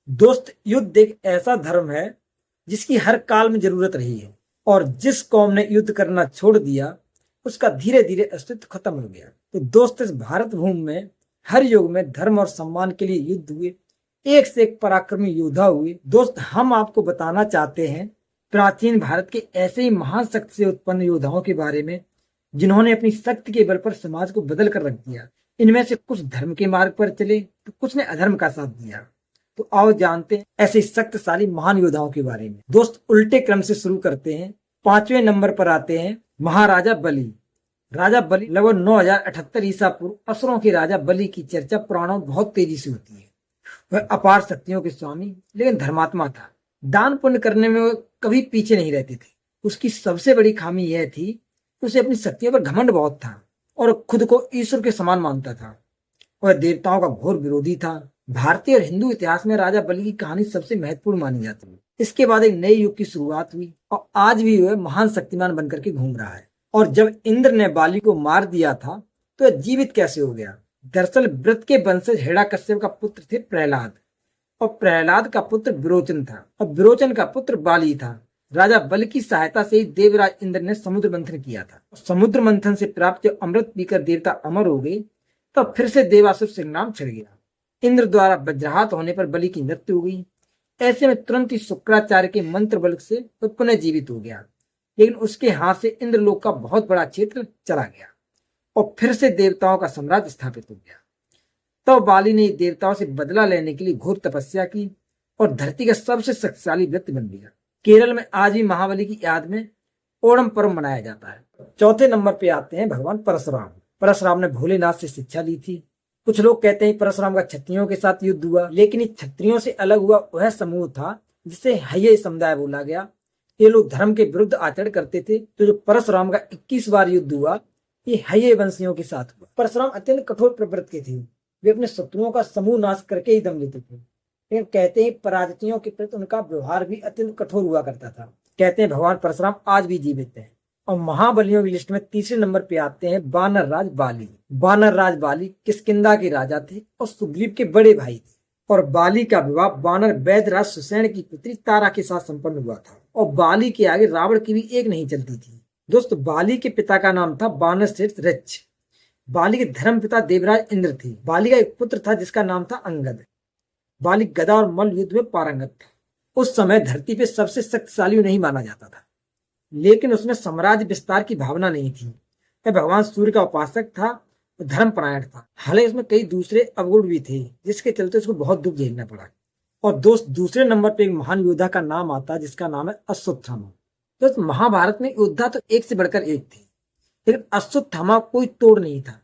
दोस्त, युद्ध एक ऐसा धर्म है जिसकी हर काल में जरूरत रही है, और जिस कौम ने युद्ध करना छोड़ दिया उसका धीरे धीरे अस्तित्व खत्म हो गया। तो दोस्त, इस भारत भूमि में हर युग में धर्म और सम्मान के लिए युद्ध हुए, एक से एक पराक्रमी योद्धा हुए। दोस्त, हम आपको बताना चाहते हैं प्राचीन भारत के ऐसे ही महान शक्ति से उत्पन्न योद्धाओं के बारे में, जिन्होंने अपनी शक्ति के बल पर समाज को बदल कर रख दिया। इनमें से कुछ धर्म के मार्ग पर चले तो कुछ ने अधर्म का साथ दिया। तो आओ जानते हैं ऐसे शक्तिशाली महान योद्धाओं के बारे में। दोस्त, उल्टे क्रम से शुरू करते हैं। 5वें नंबर पर आते हैं महाराजा बलि। राजा बलि लगभग 9078 ईसा पूर्व असुरों के राजा बलि की चर्चा पुराणों में बहुत तेजी से होती है। वह अपार शक्तियों के स्वामी लेकिन धर्मात्मा था। दान पुण्य करने में वह कभी पीछे नहीं रहते थे। उसकी सबसे बड़ी खामी यह थी कि उसे अपनी शक्तियों पर घमंड बहुत था और खुद को ईश्वर के समान मानता था। वह देवताओं का घोर विरोधी था। भारतीय और हिंदू इतिहास में राजा बलि की कहानी सबसे महत्वपूर्ण मानी जाती है। इसके बाद एक नए युग की शुरुआत हुई और आज भी वह महान शक्तिमान बनकर के घूम रहा है। और जब इंद्र ने बाली को मार दिया था तो वह जीवित कैसे हो गया? दरअसल व्रत के वंशज हिरण्यकश्यप का पुत्र थे प्रहलाद, और प्रहलाद का पुत्र विरोचन था, और विरोचन का पुत्र बाली था। राजा बलि की सहायता से ही देवराज इंद्र ने समुद्र मंथन किया था। समुद्र मंथन से प्राप्त अमृत पीकर देवता अमर हो गए, तब फिर से देवासुर संग्राम छिड़ गया। इंद्र द्वारा वज्राहत होने पर बलि की मृत्यु हो गई। ऐसे में तुरंत ही शुक्राचार्य के मंत्र बल से वह पुनः जीवित हो गया, लेकिन उसके हाथ से इंद्रलोक का बहुत बड़ा क्षेत्र चला गया और फिर से देवताओं का साम्राज्य स्थापित हो गया। तब बाली ने देवताओं से बदला लेने के लिए घोर तपस्या की और धरती का सबसे शक्तिशाली व्यक्ति बन गया। केरल में आज भी महाबली की याद में ओणम पर्व मनाया जाता है। चौथे नंबर पे आते हैं भगवान परशुराम। परशुराम ने भोलेनाथ से शिक्षा ली थी। कुछ लोग कहते हैं परशुराम का क्षत्रियों के साथ युद्ध हुआ, लेकिन इस क्षत्रियों से अलग हुआ वह समूह था जिसे हय्ये समुदाय बोला गया। ये लोग धर्म के विरुद्ध आचरण करते थे। तो जो परशुराम का 21 बार युद्ध हुआ, ये हय्ये वंशियों के साथ हुआ। परशुराम अत्यंत कठोर प्रवृत्ति के थे। वे अपने शत्रुओं का समूह नाश करके ही दम लेते थे। लेकिन कहते हैं पराजितियों के प्रति उनका व्यवहार भी अत्यंत कठोर हुआ करता था। कहते हैं भगवान परशुराम आज भी जीवित हैं। और महाबलियों की लिस्ट में तीसरे नंबर पे आते हैं वानर राज बाली। वानर राज बाली किष्किंधा के राजा थे और सुग्रीव के बड़े भाई थे। और बाली का विवाह वानर वैदराज सुसैन की पुत्री तारा के साथ संपन्न हुआ था। और बाली के आगे रावण की भी एक नहीं चलती थी। दोस्तों, बाली के पिता का नाम था वानर श्रेष्ठ ऋक्ष। बाली के धर्म पिता देवराज इंद्र थे। बाली का एक पुत्र था जिसका नाम था अंगद। बाली गदा और मल्ल युद्ध में पारंगत था। उस समय धरती पे सबसे शक्तिशाली नहीं माना जाता था, लेकिन उसमें साम्राज्य विस्तार की भावना नहीं थी। वह भगवान सूर्य का उपासक था और धर्मपरायण था। हालांकि उसमें कई दूसरे अवगुण भी थे जिसके चलते उसको बहुत दुख झेलना पड़ा। और दोस्त, दूसरे नंबर पे एक महान योद्धा का नाम आता है जिसका नाम है अश्वत्थामा। दोस्त, महाभारत में योद्धा तो एक से बढ़कर एक थे, लेकिन अश्वत्थामा कोई तोड़ नहीं था।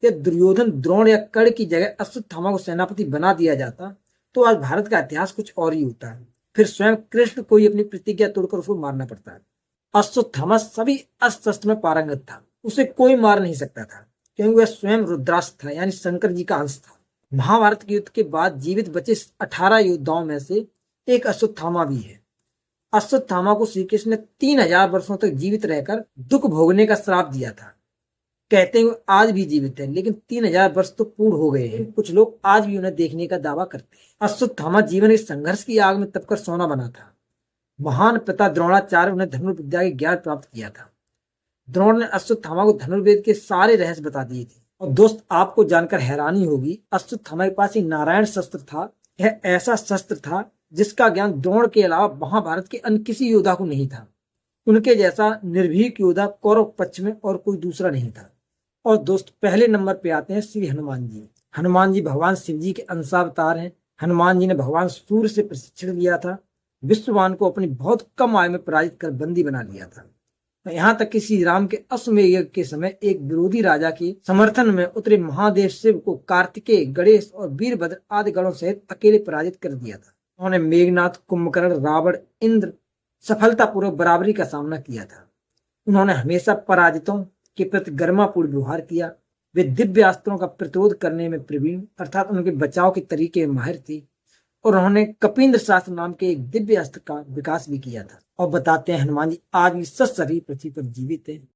यदि दुर्योधन, द्रोण या कर्ण की जगह अश्वत्थामा को सेनापति बना दिया जाता तो आज भारत का इतिहास कुछ और ही होता है। फिर स्वयं कृष्ण को ही अपनी प्रतिज्ञा तोड़कर उसको मारना पड़ता है। अश्वत्थामा सभी अस्त्र शस्त्र में पारंगत था। उसे कोई मार नहीं सकता था क्योंकि वह स्वयं रुद्रास्त्र था, यानी शंकर जी का अंश था। महाभारत के युद्ध के बाद जीवित बचे 18 योद्धाओं में से एक अश्वत्थामा भी है। अश्वत्थामा को श्री कृष्ण ने 3000 वर्षों तक जीवित रहकर दुख भोगने का श्राप दिया था। कहते हैं वो आज भी जीवित है, लेकिन 3000 वर्ष तो पूर्ण हो गए हैं। कुछ लोग आज भी उन्हें देखने का दावा करते हैं। अश्वत्थामा जीवन के संघर्ष की आग में तपकर सोना बना था। महान पिता द्रोणाचार्य उन्हें धनुर्विद्या के ज्ञान प्राप्त किया था। द्रोण ने अश्वत्थामा को धनुर्वेद के सारे रहस्य बता दिए थे। और दोस्त, आपको जानकर हैरानी होगी, अश्वत्थामा के पास एक नारायण शस्त्र था। यह ऐसा शस्त्र था जिसका ज्ञान द्रोण के अलावा महाभारत के अन्य किसी योद्धा को नहीं था। उनके जैसा निर्भीक योद्धा कौरव पक्ष में और कोई दूसरा नहीं था। और दोस्त, पहले नंबर पे आते हैं श्री हनुमान जी। हनुमान जी भगवान शिव जी के अंशावतार हैं। हनुमान जी ने भगवान सूर्य से प्रशिक्षण लिया था। विश्ववान को अपनी बहुत कम आयु में पराजित कर बंदी बना लिया था। यहाँ तक कि श्री राम के अश्वमेध यज्ञ के समय एक विरोधी राजा के समर्थन में उतरे महादेव शिव को कार्तिकेय, गणेश और वीरभद्र आदि गणों सहित अकेले पराजित कर दिया था। उन्होंने मेघनाथ, कुंभकर्ण, रावण, इंद्र सफलतापूर्वक बराबरी का सामना किया था। उन्होंने हमेशा पराजितों के प्रति गरिमापूर्ण व्यवहार किया। वे दिव्य अस्त्रों का प्रतिरोध करने में प्रवीण अर्थात उनके बचाव के तरीके में माहिर थे। और उन्होंने कपिंद्र शास्त्र नाम के एक दिव्य अस्त्र का विकास भी किया था। और बताते हैं हनुमान जी आज भी सशरीर पृथ्वी पर जीवित है।